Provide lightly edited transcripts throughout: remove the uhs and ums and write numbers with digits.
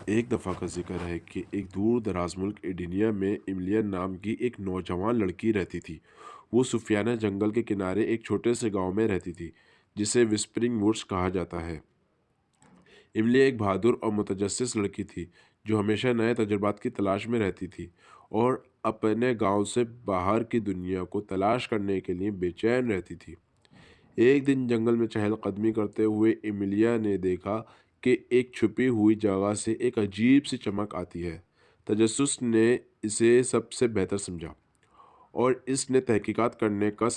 ایک دفعہ کا ذکر ہے کہ ایک دور دراز ملک ایڈینیا میں ایملیا نام کی ایک نوجوان لڑکی رہتی تھی۔ وہ صوفیانہ جنگل کے کنارے ایک چھوٹے سے گاؤں میں رہتی تھی جسے وسپرنگ ووڈس کہا جاتا ہے۔ ایملیا ایک بہادر اور متجسس لڑکی تھی جو ہمیشہ نئے تجربات کی تلاش میں رہتی تھی اور اپنے گاؤں سے باہر کی دنیا کو تلاش کرنے کے لیے بے چین رہتی تھی۔ ایک دن جنگل میں چہل قدمی کرتے ہوئے ایملیا نے دیکھا کہ ایک چھپی ہوئی جگہ سے ایک عجیب سی چمک آتی ہے۔ تجسس نے اسے سب سے بہتر سمجھا اور اس نے تحقیقات کرنے کا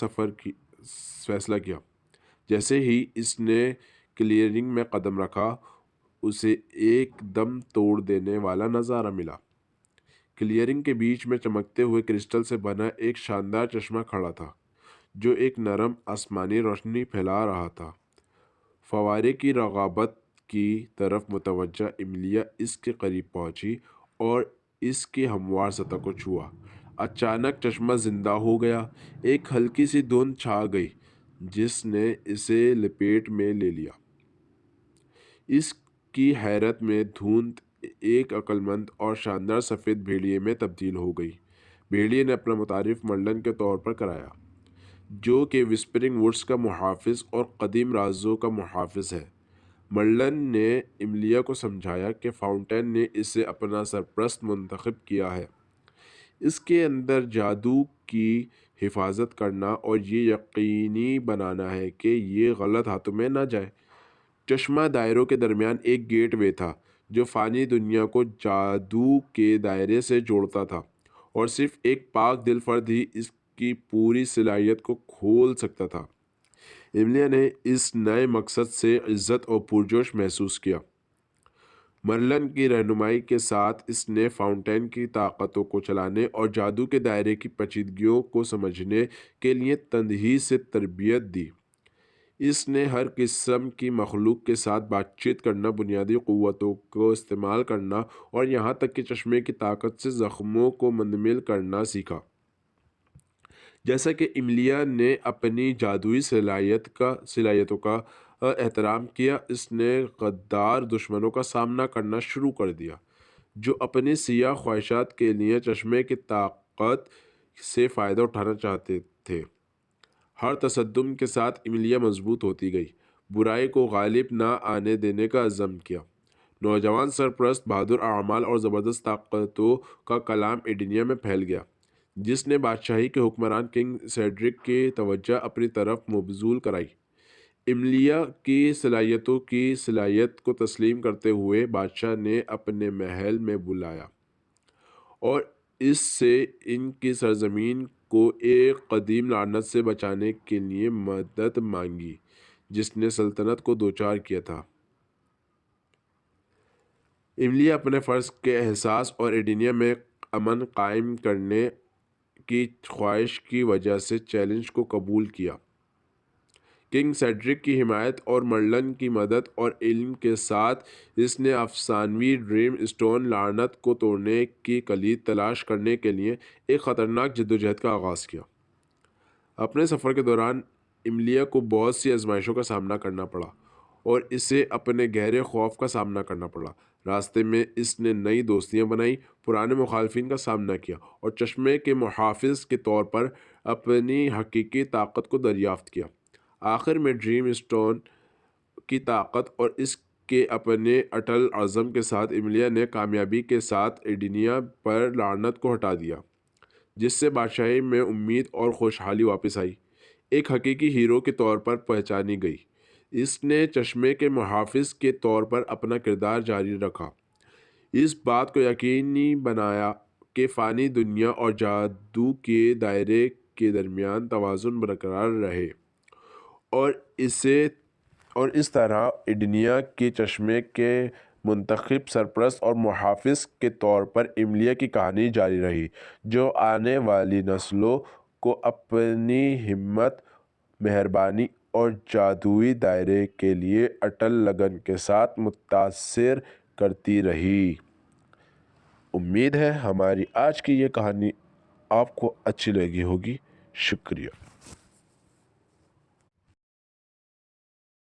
فیصلہ کیا۔ جیسے ہی اس نے کلیئرنگ میں قدم رکھا، اسے ایک دم توڑ دینے والا نظارہ ملا۔ کلیئرنگ کے بیچ میں چمکتے ہوئے کرسٹل سے بنا ایک شاندار چشمہ کھڑا تھا جو ایک نرم آسمانی روشنی پھیلا رہا تھا۔ فوارے کی رغبت کی طرف متوجہ ایملیا اس کے قریب پہنچی اور اس کی ہموار سطح کو چھوا۔ اچانک چشمہ زندہ ہو گیا، ایک ہلکی سی دھند چھا گئی جس نے اسے لپیٹ میں لے لیا۔ اس کی حیرت میں دھند ایک عقلمند اور شاندار سفید بھیڑیے میں تبدیل ہو گئی۔ بھیڑیے نے اپنا متعارف مرلن کے طور پر کرایا، جو کہ وسپرنگ ووڈس کا محافظ اور قدیم رازوں کا محافظ ہے۔ مرلن نے ایملیا کو سمجھایا کہ فاؤنٹین نے اسے اپنا سرپرست منتخب کیا ہے، اس کے اندر جادو کی حفاظت کرنا اور یہ یقینی بنانا ہے کہ یہ غلط ہاتھوں میں نہ جائے۔ چشمہ دائروں کے درمیان ایک گیٹ وے تھا جو فانی دنیا کو جادو کے دائرے سے جوڑتا تھا، اور صرف ایک پاک دل فرد ہی اس کی پوری صلاحیت کو کھول سکتا تھا۔ ایملیا نے اس نئے مقصد سے عزت اور پرجوش محسوس کیا۔ مرلن کی رہنمائی کے ساتھ اس نے فاؤنٹین کی طاقتوں کو چلانے اور جادو کے دائرے کی پیچیدگیوں کو سمجھنے کے لیے تندہی سے تربیت دی۔ اس نے ہر قسم کی مخلوق کے ساتھ بات چیت کرنا، بنیادی قوتوں کو استعمال کرنا اور یہاں تک کہ چشمے کی طاقت سے زخموں کو مندمل کرنا سیکھا۔ جیسا کہ ایملیا نے اپنی جادوئی صلاحیتوں کا احترام کیا، اس نے غدار دشمنوں کا سامنا کرنا شروع کر دیا جو اپنی سیاہ خواہشات کے لیے چشمے کی طاقت سے فائدہ اٹھانا چاہتے تھے۔ ہر تصدم کے ساتھ ایملیا مضبوط ہوتی گئی، برائی کو غالب نہ آنے دینے کا عزم کیا۔ نوجوان سرپرست بہادر اعمال اور زبردست طاقتوں کا کلام ایڈینیا میں پھیل گیا، جس نے بادشاہی کے حکمران کنگ سیڈرک کی توجہ اپنی طرف مبذول کرائی۔ ایملیا کی صلاحیت کو تسلیم کرتے ہوئے بادشاہ نے اپنے محل میں بلایا اور اس سے ان کی سرزمین کو ایک قدیم لعنت سے بچانے کے لیے مدد مانگی جس نے سلطنت کو دوچار کیا تھا۔ ایملیا اپنے فرض کے احساس اور ایڈینیا میں امن قائم کرنے کی خواہش کی وجہ سے چیلنج کو قبول کیا۔ کنگ سیڈرک کی حمایت اور مرلن کی مدد اور علم کے ساتھ اس نے افسانوی ڈریم اسٹون لعنت کو توڑنے کی کلید تلاش کرنے کے لیے ایک خطرناک جدوجہد کا آغاز کیا۔ اپنے سفر کے دوران ایملیا کو بہت سی آزمائشوں کا سامنا کرنا پڑا اور اسے اپنے گہرے خوف کا سامنا کرنا پڑا۔ راستے میں اس نے نئی دوستیاں بنائیں، پرانے مخالفین کا سامنا کیا اور چشمے کے محافظ کے طور پر اپنی حقیقی طاقت کو دریافت کیا۔ آخر میں ڈریم اسٹون کی طاقت اور اس کے اپنے اٹل عزم کے ساتھ ایملیا نے کامیابی کے ساتھ ایڈینیا پر لعنت کو ہٹا دیا، جس سے بادشاہی میں امید اور خوشحالی واپس آئی۔ ایک حقیقی ہیرو کے طور پر پہچانی گئی، اس نے چشمے کے محافظ کے طور پر اپنا کردار جاری رکھا، اس بات کو یقینی بنایا کہ فانی دنیا اور جادو کے دائرے کے درمیان توازن برقرار رہے، اور اس طرح ایڈینیا کے چشمے کے منتخب سرپرست اور محافظ کے طور پر ایملیا کی کہانی جاری رہی، جو آنے والی نسلوں کو اپنی ہمت، مہربانی اور جادوئی دائرے کے لیے اٹل لگن کے ساتھ متاثر کرتی رہی۔ امید ہے ہماری آج کی یہ کہانی آپ کو اچھی لگی ہوگی۔ شکریہ۔